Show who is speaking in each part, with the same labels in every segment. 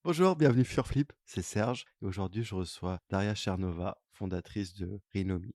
Speaker 1: Bonjour, bienvenue sur Flip, c'est Serge et aujourd'hui je reçois Daria Chernova, fondatrice de Rinomi.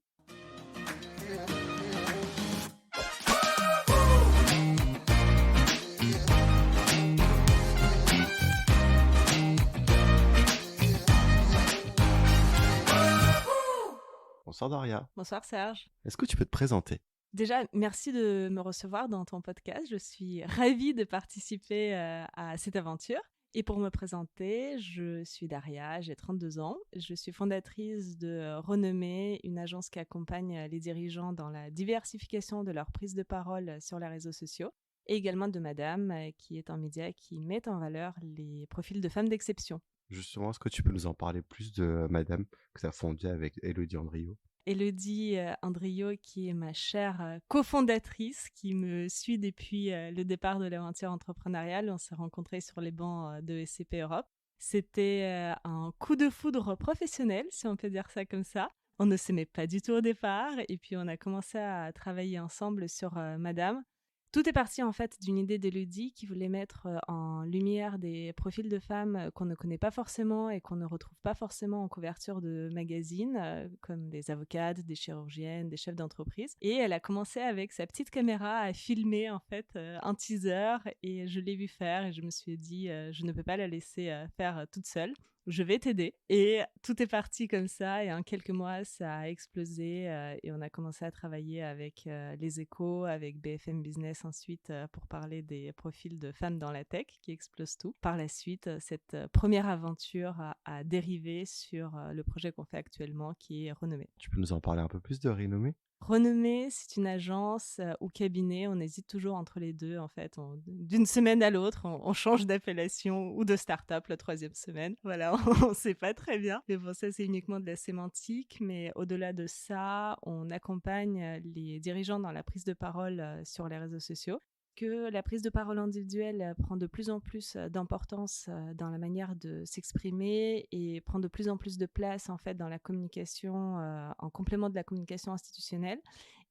Speaker 1: Bonsoir Daria,
Speaker 2: Bonsoir Serge.
Speaker 1: est-ce que tu peux te présenter?
Speaker 2: Déjà, merci de me recevoir dans ton podcast. Je suis ravie de participer à cette aventure. Et pour me présenter, je suis Daria, j'ai 32 ans. Je suis fondatrice de Renommée, une agence qui accompagne les dirigeants dans la diversification de leur prise de parole sur les réseaux sociaux. Et également de Madame, qui est un média qui met en valeur les profils de femmes d'exception.
Speaker 1: Justement, est-ce que tu peux nous en parler plus de Madame que tu as fondée avec Elodie Andriot?
Speaker 2: Élodie Andriot, qui est ma chère cofondatrice, qui me suit depuis le départ de l'aventure entrepreneuriale. On s'est rencontrés sur les bancs de SCP Europe. C'était un coup de foudre professionnel, si on peut dire ça comme ça. On ne s'aimait pas du tout au départ, et puis on a commencé à travailler ensemble sur Madame. Tout est parti en fait d'une idée d'Élodie qui voulait mettre en lumière des profils de femmes qu'on ne connaît pas forcément et qu'on ne retrouve pas forcément en couverture de magazines, comme des avocates, des chirurgiennes, des chefs d'entreprise. Et elle a commencé avec sa petite caméra à filmer en fait un teaser, et je l'ai vu faire et je me suis dit je ne peux pas la laisser faire toute seule. Je vais t'aider. Et tout est parti comme ça. Et en quelques mois, ça a explosé. Et on a commencé à travailler avec Les Échos, avec BFM Business ensuite pour parler des profils de femmes dans la tech qui explosent tout. Par la suite, cette première aventure a dérivé sur le projet qu'on fait actuellement qui est Renommée.
Speaker 1: Tu peux nous en parler un peu plus de Rinomi?
Speaker 2: Renommée, c'est une agence ou cabinet. On hésite toujours entre les deux, en fait. D'une semaine à l'autre, on change d'appellation ou de start-up la troisième semaine. Voilà, on ne sait pas très bien. Mais bon, ça, c'est uniquement de la sémantique. Mais au-delà de ça, on accompagne les dirigeants dans la prise de parole sur les réseaux sociaux, que la prise de parole individuelle prend de plus en plus d'importance dans la manière de s'exprimer et prend de plus en plus de place en fait dans la communication en complément de la communication institutionnelle.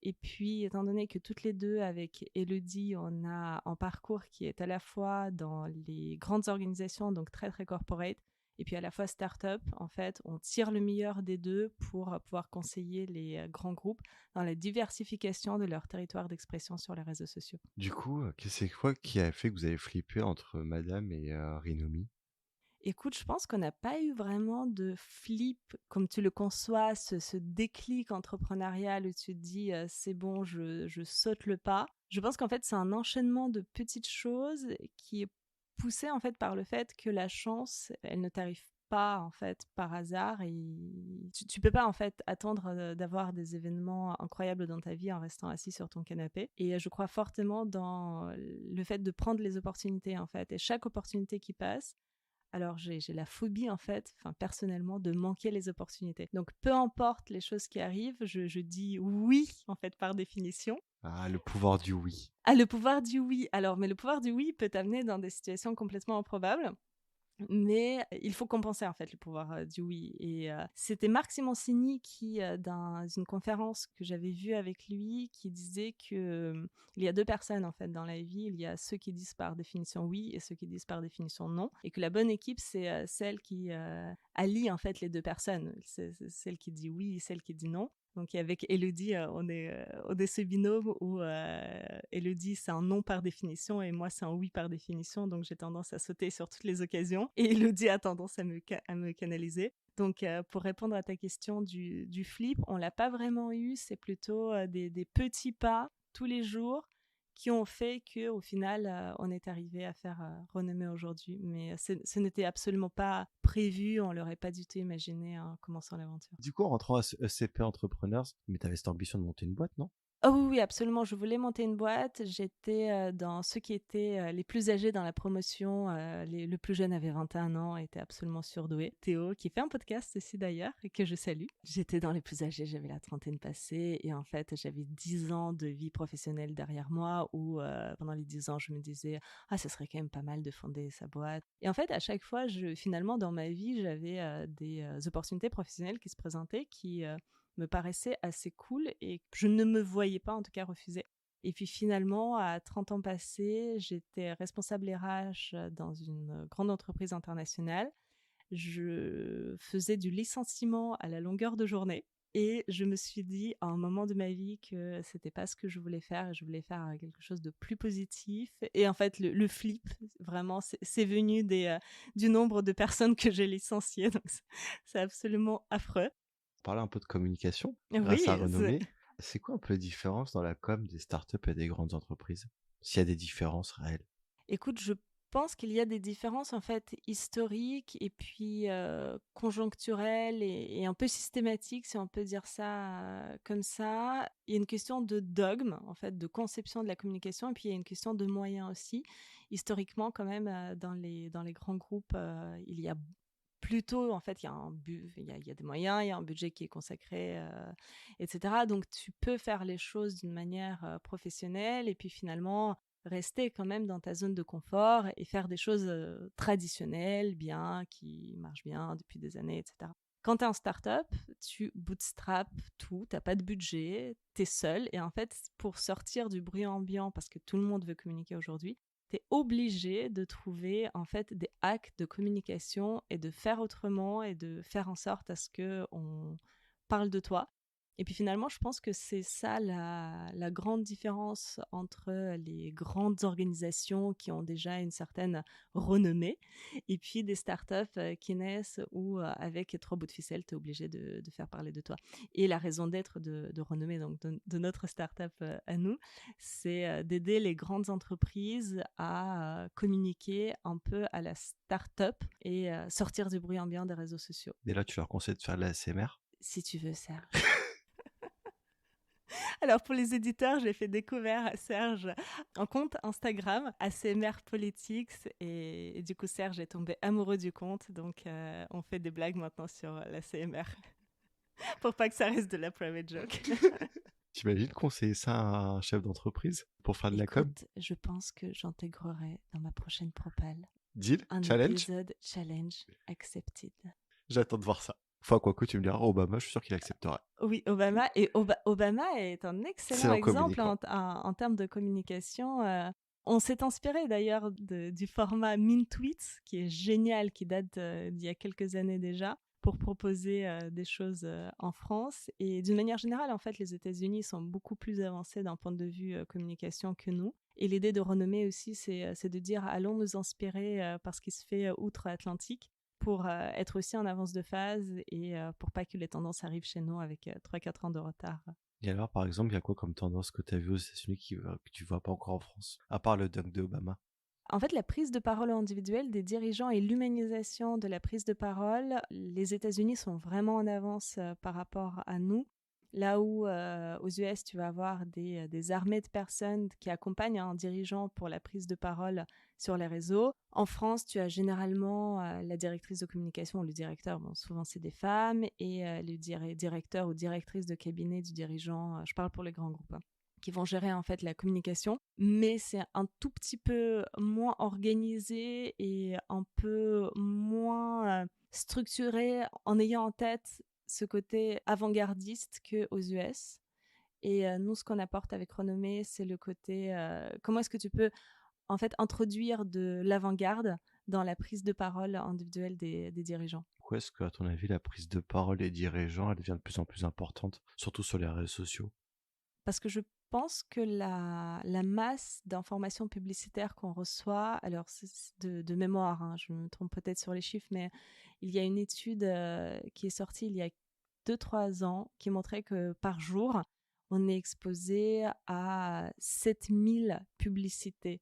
Speaker 2: Et puis, étant donné que toutes les deux, avec Élodie, on a un parcours qui est à la fois dans les grandes organisations, donc très très corporate, et puis à la fois start-up, en fait, on tire le meilleur des deux pour pouvoir conseiller les grands groupes dans la diversification de leur territoire d'expression sur les réseaux sociaux.
Speaker 1: Du coup, c'est quoi qui a fait que vous avez flippé entre Madame et Rinomi?
Speaker 2: Écoute, je pense qu'on n'a pas eu vraiment de flip comme tu le conçois, ce déclic entrepreneurial où tu te dis c'est bon, je saute le pas. Je pense qu'en fait, c'est un enchaînement de petites choses qui est poussé en fait par le fait que la chance, elle ne t'arrive pas en fait par hasard, et tu peux pas en fait attendre d'avoir des événements incroyables dans ta vie en restant assis sur ton canapé. Et je crois fortement dans le fait de prendre les opportunités en fait, et chaque opportunité qui passe. Alors, j'ai la phobie, en fait, enfin, personnellement, de manquer les opportunités. Donc, peu importe les choses qui arrivent, je dis oui, en fait, par définition.
Speaker 1: Ah, le pouvoir du oui.
Speaker 2: Ah, le pouvoir du oui. Alors, mais le pouvoir du oui peut t'amener dans des situations complètement improbables. Mais il faut compenser en fait le pouvoir du oui. Et c'était Marc Simoncini qui, dans une conférence que j'avais vue avec lui, qui disait que il y a deux personnes en fait dans la vie. Il y a ceux qui disent par définition oui et ceux qui disent par définition non. Et que la bonne équipe, c'est celle qui allie en fait les deux personnes. C'est celle qui dit oui et celle qui dit non. Donc avec Élodie, on est ce binôme où Élodie, c'est un non par définition et moi, c'est un oui par définition. Donc j'ai tendance à sauter sur toutes les occasions et Élodie a tendance à me canaliser. Donc pour répondre à ta question du flip, on l'a pas vraiment eu. C'est plutôt des petits pas tous les jours qui ont fait qu'au final, on est arrivé à faire Renommée aujourd'hui. Mais ce n'était absolument pas prévu, on l'aurait pas du tout imaginé en commençant l'aventure.
Speaker 1: Du coup, en rentrant à ECP Entrepreneurs, mais tu avais cette ambition de monter une boîte, non?
Speaker 2: Oh oui, oui, absolument. Je voulais monter une boîte. J'étais dans ceux qui étaient les plus âgés dans la promotion. Le plus jeune avait 21 ans, était absolument surdoué. Théo, qui fait un podcast aussi d'ailleurs, et que je salue. J'étais dans les plus âgés, j'avais la trentaine passée. Et en fait, j'avais 10 ans de vie professionnelle derrière moi où pendant les 10 ans, je me disais « Ah, ce serait quand même pas mal de fonder sa boîte. » Et en fait, à chaque fois, finalement, dans ma vie, j'avais des opportunités professionnelles qui se présentaient, qui me paraissait assez cool et que je ne me voyais pas en tout cas refuser. Et puis finalement, à 30 ans passés, j'étais responsable RH dans une grande entreprise internationale. Je faisais du licenciement à la longueur de journée et je me suis dit à un moment de ma vie que c'était pas ce que je voulais faire et je voulais faire quelque chose de plus positif. Et en fait, le flip, vraiment, c'est venu du nombre de personnes que j'ai licenciées. Donc, c'est absolument affreux.
Speaker 1: Parler un peu de communication grâce à
Speaker 2: Oui,
Speaker 1: Renommée. C'est quoi un peu la différence dans la com des startups et des grandes entreprises? S'il y a des différences réelles.
Speaker 2: écoute, je pense qu'il y a des différences en fait historiques et puis conjoncturelles et un peu systématiques, si on peut dire ça comme ça. Il y a une question de dogme, en fait, de conception de la communication, et puis il y a une question de moyens aussi. Historiquement, quand même, dans les grands groupes, il y a plutôt, en fait, il y a des moyens, il y a un budget qui est consacré, etc. Donc, tu peux faire les choses d'une manière professionnelle et puis finalement rester quand même dans ta zone de confort et faire des choses traditionnelles, bien, qui marchent bien depuis des années, etc. Quand tu es en start-up, tu bootstrap tout, tu n'as pas de budget, tu es seul. Et en fait, pour sortir du bruit ambiant, parce que tout le monde veut communiquer aujourd'hui, tu es obligé de trouver en fait des hacks de communication et de faire autrement et de faire en sorte à ce qu'on parle de toi. Et puis finalement, je pense que c'est ça la grande différence entre les grandes organisations qui ont déjà une certaine renommée et puis des startups qui naissent où avec 3 bouts de ficelle, tu es obligé de faire parler de toi. Et la raison d'être de renommée, donc de notre startup à nous, c'est d'aider les grandes entreprises à communiquer un peu à la startup et sortir du bruit ambiant des réseaux sociaux.
Speaker 1: Et là, tu leur conseilles de faire de la ASMR?
Speaker 2: Si tu veux, Serge. Alors pour les éditeurs, j'ai fait découvrir à Serge un compte Instagram, ACMR Politics, et du coup Serge est tombé amoureux du compte, donc on fait des blagues maintenant sur l'ACMR, pour pas que ça reste de la private joke.
Speaker 1: T'imagines conseiller ça à un chef d'entreprise pour faire de la com?
Speaker 2: Écoute, je pense que j'intégrerai dans ma prochaine propale
Speaker 1: Deal?
Speaker 2: un
Speaker 1: Challenge?
Speaker 2: épisode challenge accepted.
Speaker 1: J'attends de voir ça. Enfin, quoique tu me diras, Obama, je suis sûr qu'il accepterait.
Speaker 2: Oui, Obama. Et Obama est un excellent
Speaker 1: Excellent
Speaker 2: exemple
Speaker 1: communicant.
Speaker 2: en termes de communication. On s'est inspiré d'ailleurs du format Mean Tweets, qui est génial, qui date d'il y a quelques années déjà, pour proposer des choses en France. Et d'une manière générale, en fait, les États-Unis sont beaucoup plus avancés d'un point de vue communication que nous. Et l'idée de Renommée aussi, c'est de dire allons nous inspirer par ce qui se fait outre-Atlantique pour être aussi en avance de phase et pour pas que les tendances arrivent chez nous avec 3-4 ans de retard.
Speaker 1: Et alors, par exemple, il y a quoi comme tendance que tu as vu aux États-Unis que tu vois pas encore en France? À part le dunk de Obama.
Speaker 2: En fait, la prise de parole individuelle des dirigeants et l'humanisation de la prise de parole, les États-Unis sont vraiment en avance par rapport à nous. Là où aux US, tu vas avoir des armées de personnes qui accompagnent un dirigeant pour la prise de parole sur les réseaux. En France, tu as généralement la directrice de communication ou le directeur, bon, souvent c'est des femmes, et le directeur ou directrice de cabinet du dirigeant, je parle pour les grands groupes, hein, qui vont gérer en fait la communication, mais c'est un tout petit peu moins organisé et un peu moins structuré en ayant en tête ce côté avant-gardiste qu'aux US. Et nous, ce qu'on apporte avec Renommée, c'est le côté comment est-ce que tu peux en fait introduire de l'avant-garde dans la prise de parole individuelle des dirigeants.
Speaker 1: Pourquoi est-ce que, à ton avis, la prise de parole des dirigeants, elle devient de plus en plus importante, surtout sur les réseaux sociaux?
Speaker 2: Parce que je pense que la masse d'informations publicitaires qu'on reçoit, alors c'est de mémoire, hein, je me trompe peut-être sur les chiffres, mais il y a une étude qui est sortie il y a 2-3 ans qui montrait que par jour, on est exposé à 7000 publicités.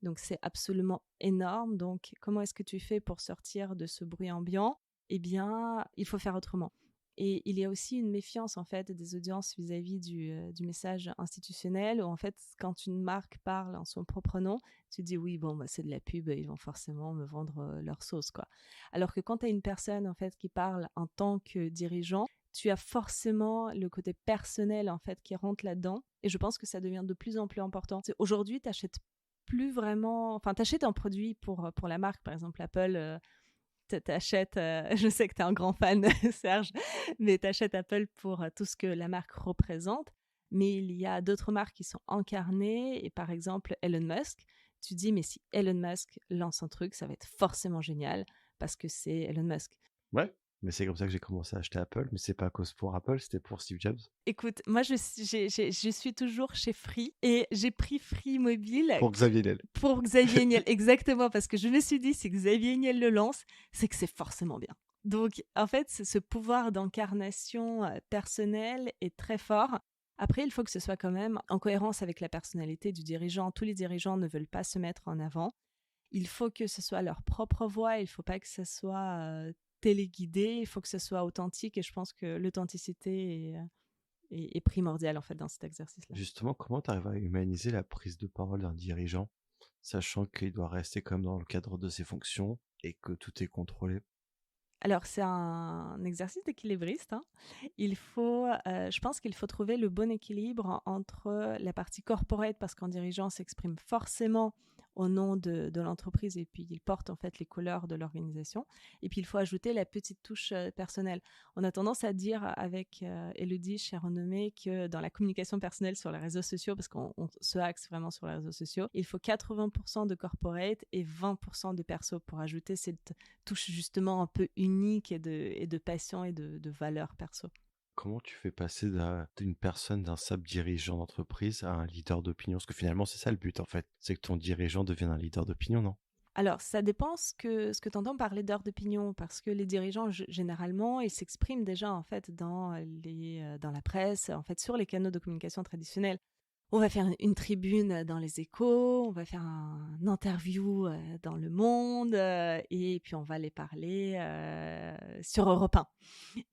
Speaker 2: Donc c'est absolument énorme. Donc comment est-ce que tu fais pour sortir de ce bruit ambiant? Eh bien, il faut faire autrement. Et il y a aussi une méfiance en fait des audiences vis-à-vis du message institutionnel où en fait quand une marque parle en son propre nom, tu te dis oui bon bah, c'est de la pub, ils vont forcément me vendre leur sauce quoi. Alors que quand tu as une personne en fait qui parle en tant que dirigeant, tu as forcément le côté personnel en fait qui rentre là-dedans et je pense que ça devient de plus en plus important. Aujourd'hui, tu achètes plus vraiment, enfin t'achètes un produit pour la marque, par exemple Apple. T'achètes, je sais que tu es un grand fan, Serge, mais t'achètes Apple pour tout ce que la marque représente. Mais il y a d'autres marques qui sont incarnées. Et par exemple, Elon Musk, tu dis, mais si Elon Musk lance un truc, ça va être forcément génial parce que c'est Elon Musk.
Speaker 1: Ouais, mais c'est comme ça que j'ai commencé à acheter Apple, mais c'est pas à cause pour Apple, c'était pour Steve Jobs.
Speaker 2: Écoute, moi, je suis toujours chez Free et j'ai pris Free Mobile
Speaker 1: Pour Xavier Niel.
Speaker 2: pour Xavier Niel, exactement, parce que je me suis dit, si Xavier Niel le lance, c'est que c'est forcément bien. Donc, en fait, ce pouvoir d'incarnation personnelle est très fort. Après, il faut que ce soit quand même en cohérence avec la personnalité du dirigeant. Tous les dirigeants ne veulent pas se mettre en avant. Il faut que ce soit leur propre voix, il ne faut pas que ce soit téléguidé, il faut que ce soit authentique et je pense que l'authenticité est primordiale en fait dans cet exercice-là.
Speaker 1: Justement, comment tu arrives à humaniser la prise de parole d'un dirigeant, sachant qu'il doit rester comme dans le cadre de ses fonctions et que tout est contrôlé?
Speaker 2: Alors, c'est un exercice d'équilibriste, hein. Je pense qu'il faut trouver le bon équilibre entre la partie corporate, parce qu'un dirigeant s'exprime forcément au nom de l'entreprise et puis il porte en fait les couleurs de l'organisation. Et puis, il faut ajouter la petite touche personnelle. On a tendance à dire avec Élodie, chère renommée, que dans la communication personnelle sur les réseaux sociaux, parce qu'on se axe vraiment sur les réseaux sociaux, il faut 80% de corporate et 20% de perso pour ajouter cette touche justement un peu unique et de passion et de valeur perso.
Speaker 1: Comment tu fais passer d'une personne, d'un simple dirigeant d'entreprise à un leader d'opinion? Parce que finalement, c'est ça le but en fait, c'est que ton dirigeant devienne un leader d'opinion, non?
Speaker 2: Alors, ça dépend ce que tu entends par leader d'opinion, parce que les dirigeants, généralement, ils s'expriment déjà en fait dans la presse, en fait sur les canaux de communication traditionnels. On va faire une tribune dans les Échos, on va faire un interview dans Le Monde, et puis on va les parler sur Europe 1.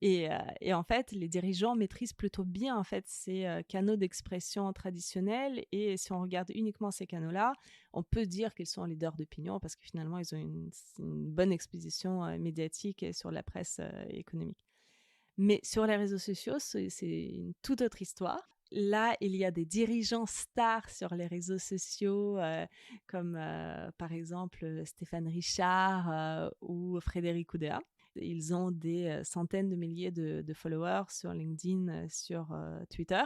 Speaker 2: Et en fait, les dirigeants maîtrisent plutôt bien en fait ces canaux d'expression traditionnels. Et si on regarde uniquement ces canaux-là, on peut dire qu'ils sont leaders d'opinion parce que finalement, ils ont une bonne exposition médiatique sur la presse économique. Mais sur les réseaux sociaux, c'est une toute autre histoire. Là, il y a des dirigeants stars sur les réseaux sociaux, comme par exemple Stéphane Richard ou Frédéric Oudéa. Ils ont des centaines de milliers de followers sur LinkedIn, sur Twitter.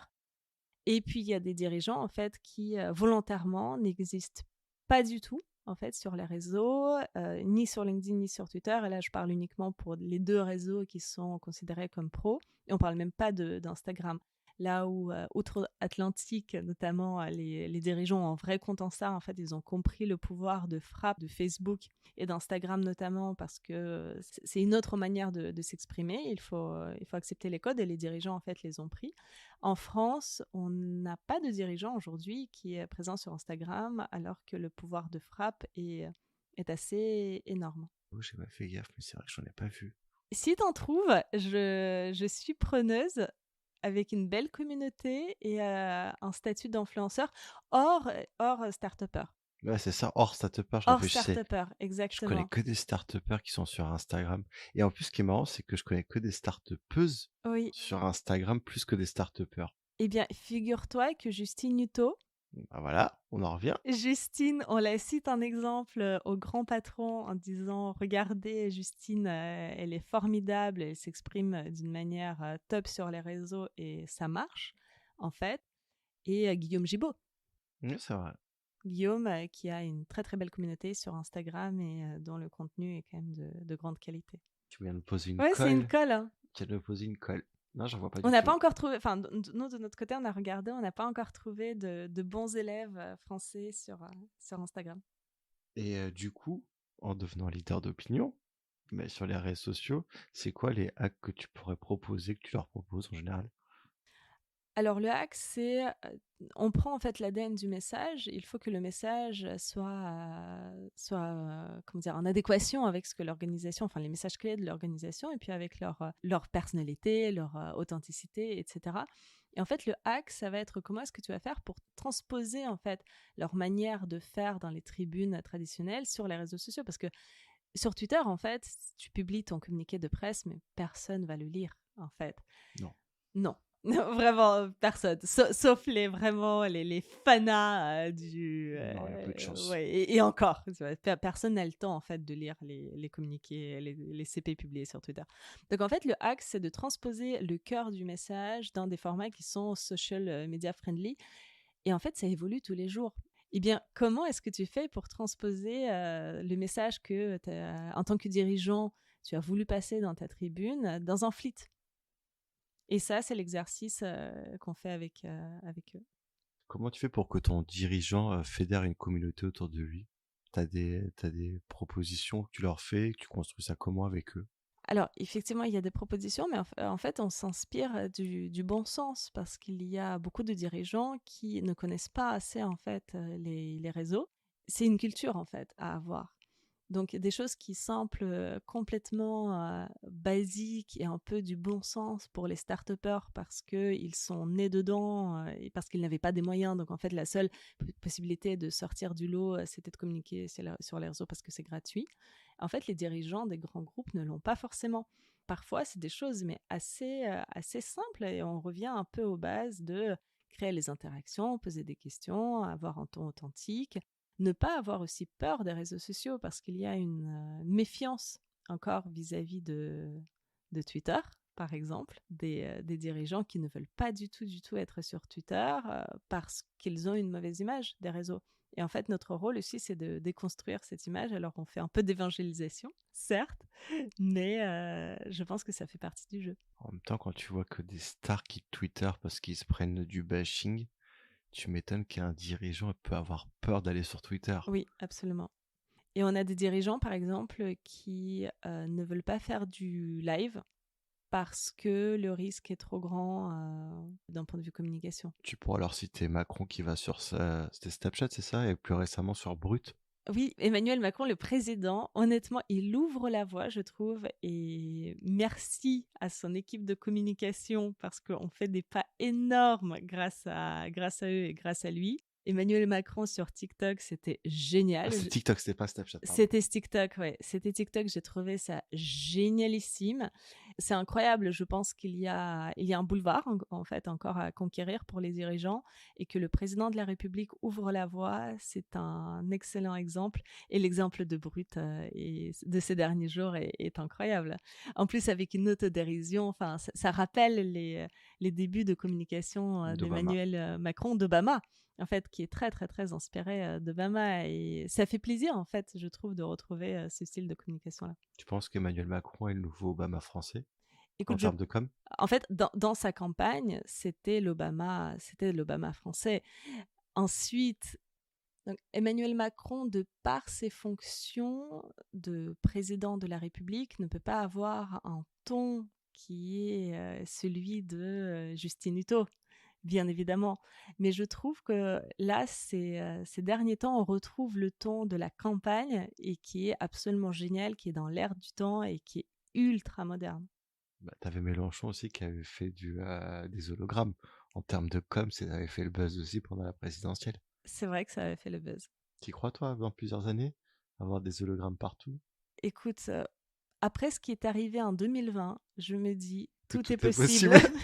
Speaker 2: Et puis, il y a des dirigeants, en fait, qui volontairement n'existent pas du tout, en fait, sur les réseaux, ni sur LinkedIn, ni sur Twitter. Et là, je parle uniquement pour les deux réseaux qui sont considérés comme pros. Et on ne parle même pas d'Instagram. Là où, outre-Atlantique, notamment, les dirigeants ont un vrai compte Insta. En fait, ils ont compris le pouvoir de frappe de Facebook et d'Instagram notamment, parce que c'est une autre manière de s'exprimer. Il faut accepter les codes et les dirigeants, en fait, les ont pris. En France, on n'a pas de dirigeant aujourd'hui qui est présent sur Instagram, alors que le pouvoir de frappe est assez énorme.
Speaker 1: Oh, j'ai pas fait gaffe, mais c'est vrai que j'en ai pas vu.
Speaker 2: Si t'en trouves, je suis preneuse, avec une belle communauté et un statut d'influenceur hors start-upper.
Speaker 1: Ouais, c'est ça, hors start-upper, je
Speaker 2: Hors
Speaker 1: réfléchissais.
Speaker 2: start-upper,
Speaker 1: Je connais
Speaker 2: exactement.
Speaker 1: que des start-upers qui sont sur Instagram. Et en plus, ce qui est marrant, c'est que je connais que des start-upeuses
Speaker 2: Oui.
Speaker 1: sur Instagram plus que des start-upers.
Speaker 2: Eh bien, figure-toi que Justine Hutto,
Speaker 1: Bah voilà, on en revient.
Speaker 2: Justine, on la cite un exemple au grand patron en disant « Regardez, Justine, elle est formidable, elle s'exprime d'une manière top sur les réseaux et ça marche, en fait. » Et Guillaume Gibault.
Speaker 1: Oui, c'est vrai.
Speaker 2: Guillaume, qui a une très très belle communauté sur Instagram et dont le contenu est quand même de grande qualité.
Speaker 1: Tu viens de poser une
Speaker 2: Ouais, c'est une
Speaker 1: colle.
Speaker 2: colle, hein.
Speaker 1: Tu viens de me poser une colle. Non, j'en vois pas
Speaker 2: On
Speaker 1: du
Speaker 2: n'a
Speaker 1: tout.
Speaker 2: pas encore trouvé, enfin, nous de notre côté, on a regardé, on n'a pas encore trouvé de bons élèves français sur Instagram.
Speaker 1: Et du coup, en devenant leader d'opinion, mais sur les réseaux sociaux, c'est quoi les hacks que tu pourrais proposer, que tu leur proposes en général?
Speaker 2: Alors le hack, c'est, on prend en fait l'ADN du message. Il faut que le message soit comment dire, en adéquation avec ce que l'organisation, enfin les messages clés de l'organisation, et puis avec leur personnalité, leur authenticité, etc. Et en fait, le hack, ça va être comment est-ce que tu vas faire pour transposer en fait leur manière de faire dans les tribunes traditionnelles sur les réseaux sociaux, parce que sur Twitter, en fait, tu publies ton communiqué de presse, mais personne va le lire, en fait.
Speaker 1: Non.
Speaker 2: Non. Non, vraiment, personne. Sauf les fanas
Speaker 1: Non, il y a peu de chance.
Speaker 2: ouais, et encore, tu vois, personne n'a le temps en fait de lire les communiqués, les CP publiés sur Twitter. Donc en fait, le hack, c'est de transposer le cœur du message dans des formats qui sont social media friendly. Et en fait, ça évolue tous les jours. Eh bien, comment est-ce que tu fais pour transposer le message que, en tant que dirigeant, tu as voulu passer dans ta tribune dans un fleet? Et ça, c'est l'exercice qu'on fait avec eux.
Speaker 1: Comment tu fais pour que ton dirigeant fédère une communauté autour de lui? T'as des propositions que tu leur fais, que tu construis ça comment avec eux?
Speaker 2: Alors, effectivement, il y a des propositions, mais en fait, on s'inspire du bon sens parce qu'il y a beaucoup de dirigeants qui ne connaissent pas assez, en fait, les réseaux. C'est une culture, en fait, à avoir. Donc, des choses qui semblent complètement basiques et un peu du bon sens pour les start-upers parce qu'ils sont nés dedans et parce qu'ils n'avaient pas des moyens. Donc, en fait, la seule possibilité de sortir du lot, c'était de communiquer sur les réseaux parce que c'est gratuit. En fait, les dirigeants des grands groupes ne l'ont pas forcément. Parfois, c'est des choses, mais assez simples et on revient un peu aux bases de créer les interactions, poser des questions, avoir un ton authentique, ne pas avoir aussi peur des réseaux sociaux parce qu'il y a une méfiance encore vis-à-vis de Twitter, par exemple, des dirigeants qui ne veulent pas du tout être sur Twitter parce qu'ils ont une mauvaise image des réseaux. Et en fait, notre rôle aussi, c'est de déconstruire cette image. Alors, on fait un peu d'évangélisation, certes, mais je pense que ça fait partie du jeu.
Speaker 1: En même temps, quand tu vois que des stars quittent Twitter parce qu'ils se prennent du bashing, tu m'étonnes qu'un dirigeant peut avoir peur d'aller sur Twitter.
Speaker 2: Oui, absolument. Et on a des dirigeants, par exemple, qui ne veulent pas faire du live parce que le risque est trop grand d'un point de vue communication.
Speaker 1: Tu pourras leur citer Macron qui va sur c'était Snapchat, c'est ça? Et plus récemment sur Brut.
Speaker 2: Oui, Emmanuel Macron, le président, honnêtement, il ouvre la voie, je trouve, et merci à son équipe de communication parce qu'on fait des pas énormes grâce à eux et grâce à lui. Emmanuel Macron sur TikTok, c'était
Speaker 1: Ah,
Speaker 2: génial.
Speaker 1: c'est TikTok, c'était pas Snapchat, pardon.
Speaker 2: C'était TikTok, ouais. C'était TikTok, j'ai trouvé ça génialissime. C'est incroyable, je pense il y a un boulevard, en fait, encore à conquérir pour les dirigeants et que le président de la République ouvre la voie, c'est un excellent exemple. Et l'exemple de Brut de ces derniers jours est incroyable. En plus, avec une autodérision, enfin, ça rappelle les débuts de communication
Speaker 1: D'Obama.
Speaker 2: d'Emmanuel Macron, d'Obama en fait, qui est très, très, très inspiré d'Obama. Et ça fait plaisir, en fait, je trouve, de retrouver ce style de communication-là.
Speaker 1: Tu penses qu'Emmanuel Macron est le nouveau Obama français en
Speaker 2: Écoute,
Speaker 1: termes de com?
Speaker 2: en fait, dans sa campagne, c'était l'Obama français. Ensuite, donc, Emmanuel Macron, de par ses fonctions de président de la République, ne peut pas avoir un ton qui est celui de Justin Hutto, bien évidemment. Mais je trouve que là, ces derniers temps, on retrouve le ton de la campagne et qui est absolument génial, qui est dans l'air du temps et qui est ultra moderne.
Speaker 1: Bah, t'avais Mélenchon aussi qui avait fait des hologrammes. En termes de com, ça avait fait le buzz aussi pendant la présidentielle.
Speaker 2: C'est vrai que ça avait fait le buzz.
Speaker 1: T'y crois, toi, dans plusieurs années? Avoir des hologrammes partout?
Speaker 2: Écoute, après ce qui est arrivé en 2020, je me dis,
Speaker 1: Que
Speaker 2: tout
Speaker 1: tout
Speaker 2: est
Speaker 1: est
Speaker 2: possible.
Speaker 1: possible?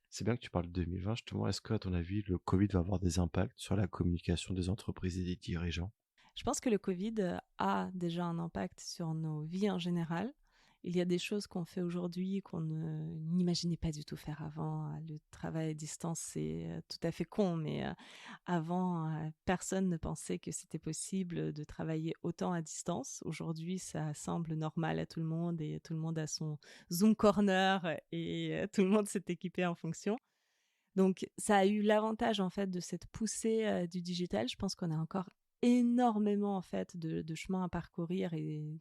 Speaker 1: C'est bien que tu parles de 2020, justement. Est-ce que, à ton avis, le Covid va avoir des impacts sur la communication des entreprises et des dirigeants?
Speaker 2: Je pense que le Covid a déjà un impact sur nos vies en général. Il y a des choses qu'on fait aujourd'hui qu'on n'imaginait pas du tout faire avant. Le travail à distance, c'est tout à fait con, mais avant, personne ne pensait que c'était possible de travailler autant à distance. Aujourd'hui, ça semble normal à tout le monde et tout le monde a son Zoom Corner et tout le monde s'est équipé en fonction. Donc, ça a eu l'avantage en fait de cette poussée du digital. Je pense qu'on a encore énormément en fait de chemin à parcourir et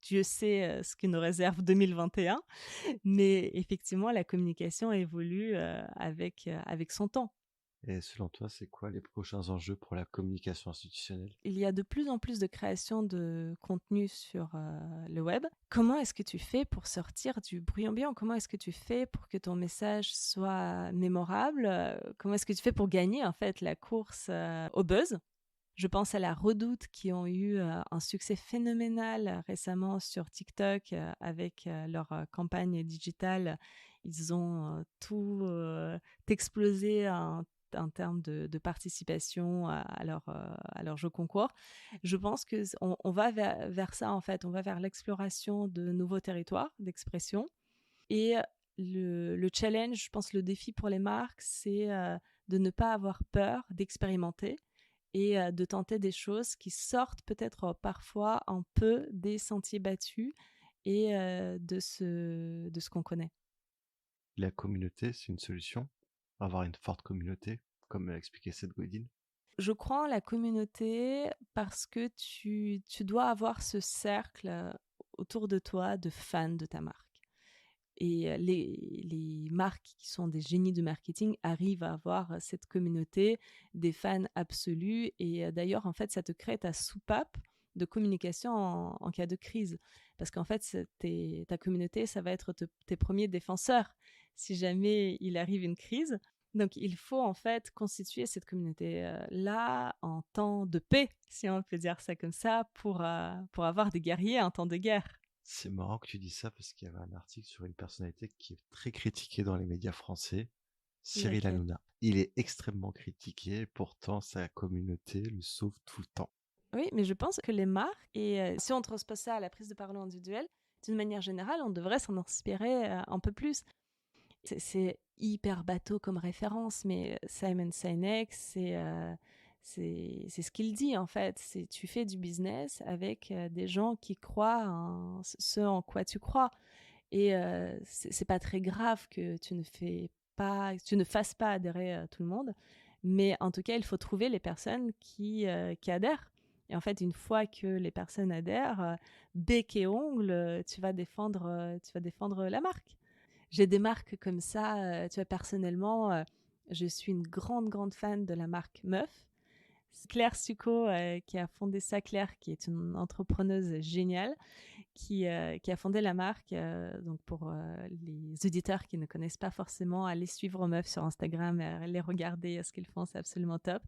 Speaker 2: Dieu sait ce que nous réserve 2021. Mais effectivement, la communication évolue avec son temps.
Speaker 1: Et selon toi, c'est quoi les prochains enjeux pour la communication institutionnelle?
Speaker 2: Il y a de plus en plus de création de contenu sur le web. Comment est-ce que tu fais pour sortir du bruit ambiant? Comment est-ce que tu fais pour que ton message soit mémorable? Comment est-ce que tu fais pour gagner en fait la course au buzz? Je pense à la Redoute qui ont eu un succès phénoménal récemment sur TikTok avec leur campagne digitale. ils ont tout explosé en termes de participation à leur jeu concours. Je pense qu'on va vers ça, en fait. On va vers l'exploration de nouveaux territoires d'expression. Et le challenge, je pense, le défi pour les marques, c'est de ne pas avoir peur d'expérimenter et de tenter des choses qui sortent peut-être parfois un peu des sentiers battus et de ce qu'on connaît.
Speaker 1: La communauté, c'est une solution? Avoir une forte communauté, comme l'a expliqué Seth Godin?
Speaker 2: Je crois en la communauté parce que tu dois avoir ce cercle autour de toi de fans de ta marque. Et les marques qui sont des génies du marketing arrivent à avoir cette communauté des fans absolus. Et d'ailleurs, en fait, ça te crée ta soupape de communication en cas de crise. Parce qu'en fait, ta communauté, ça va être tes premiers défenseurs si jamais il arrive une crise. Donc, il faut en fait constituer cette communauté-là en temps de paix, si on peut dire ça comme ça, pour avoir des guerriers en temps de guerre.
Speaker 1: C'est marrant que tu dis ça parce qu'il y avait un article sur une personnalité qui est très critiquée dans les médias français, Cyril
Speaker 2: Laquelle?
Speaker 1: Hanouna. Il est extrêmement critiqué, pourtant sa communauté le sauve tout le temps.
Speaker 2: Oui, mais je pense que les marques, et si on transpose ça à la prise de parole individuelle, d'une manière générale, on devrait s'en inspirer un peu plus. C'est hyper bateau comme référence, mais Simon Sinek, c'est ce qu'il dit en fait. Tu fais du business avec des gens qui croient en ce en quoi tu crois. Et c'est pas très grave que tu ne fasses pas adhérer tout le monde, mais en tout cas, il faut trouver les personnes qui adhèrent. Et en fait, une fois que les personnes adhèrent, bec et ongle, tu vas défendre la marque. J'ai des marques comme ça, tu vois, personnellement, je suis une grande fan de la marque Meuf. C'est Claire Succo qui a fondé ça, Claire, qui est une entrepreneuse géniale, qui a fondé la marque. Donc pour les auditeurs qui ne connaissent pas forcément, allez suivre Meuf sur Instagram, les regarder, ce qu'ils font, c'est absolument top.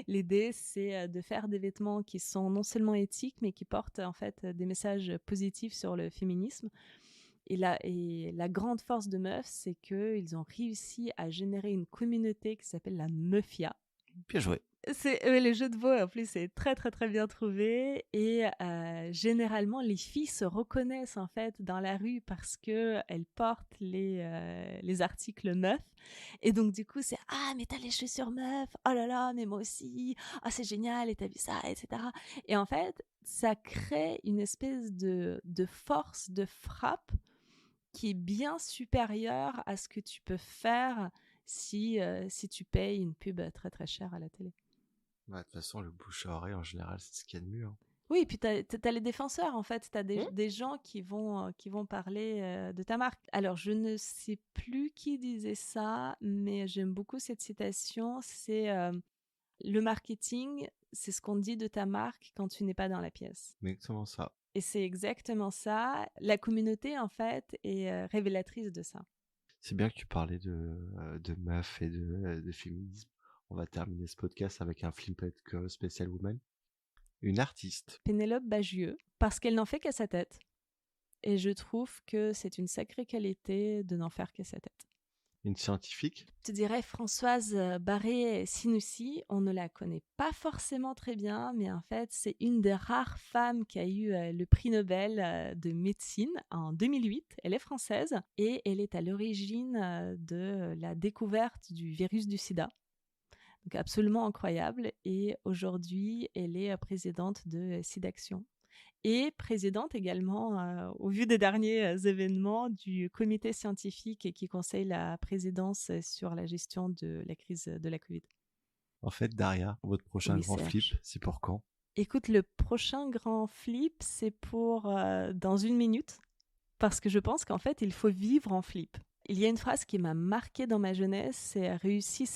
Speaker 2: L'idée, c'est de faire des vêtements qui sont non seulement éthiques, mais qui portent en fait des messages positifs sur le féminisme. Et la grande force de Meuf, c'est qu'ils ont réussi à générer une communauté qui s'appelle la Meufia.
Speaker 1: Bien joué.
Speaker 2: Le jeu de mots, en plus, c'est très bien trouvé. Et généralement, les filles se reconnaissent en fait dans la rue parce qu'elles portent les articles Meuf. Et donc, du coup, c'est « Ah, mais t'as les chaussures Meuf. Oh là là, mais moi aussi. Ah, c'est génial. Et t'as vu ça, etc. » Et en fait, ça crée une espèce de force de frappe qui est bien supérieure à ce que tu peux faire si tu payes une pub très chère à la télé.
Speaker 1: De toute façon, le bouche à oreille, en général, c'est ce qu'il y a de mieux. Hein.
Speaker 2: Oui, puis t'as les défenseurs, en fait. T'as des gens qui vont parler de ta marque. Alors, je ne sais plus qui disait ça, mais j'aime beaucoup cette citation. C'est le marketing, c'est ce qu'on dit de ta marque quand tu n'es pas dans la pièce.
Speaker 1: Exactement ça.
Speaker 2: Et c'est exactement ça. La communauté, en fait, est révélatrice de ça.
Speaker 1: C'est bien que tu parlais de meuf et de féminisme. On va terminer ce podcast avec un Flipped Girl Special Woman. Une artiste.
Speaker 2: Pénélope Bagieux, parce qu'elle n'en fait qu'à sa tête. Et je trouve que c'est une sacrée qualité de n'en faire qu'à sa tête.
Speaker 1: Une scientifique.
Speaker 2: Je dirais Françoise Barré-Sinoussi. On ne la connaît pas forcément très bien, mais en fait, c'est une des rares femmes qui a eu le prix Nobel de médecine en 2008. Elle est française et elle est à l'origine de la découverte du virus du sida. Donc absolument incroyable. Et aujourd'hui, elle est présidente de SIDAction. Et présidente également, au vu des derniers événements, du comité scientifique qui conseille la présidence sur la gestion de la crise de la Covid.
Speaker 1: En fait, Daria, votre prochain
Speaker 2: Oui,
Speaker 1: grand
Speaker 2: Serge.
Speaker 1: flip, c'est pour quand?
Speaker 2: Écoute, le prochain grand flip, c'est pour dans 1 minute, parce que je pense qu'en fait, il faut vivre en flip. Il y a une phrase qui m'a marquée dans ma jeunesse, c'est réussir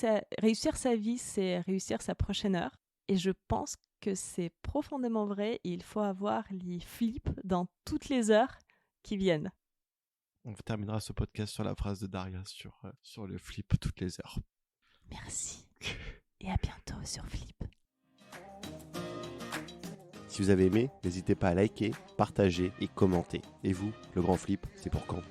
Speaker 2: sa vie, c'est réussir sa prochaine heure. Et je pense que c'est profondément vrai et il faut avoir les flips dans toutes les heures qui viennent.
Speaker 1: On terminera ce podcast sur la phrase de Daria sur le flip toutes les heures.
Speaker 2: Merci. Et à bientôt sur Flip.
Speaker 3: Si vous avez aimé, n'hésitez pas à liker, partager et commenter. Et vous, le grand flip, c'est pour quand ?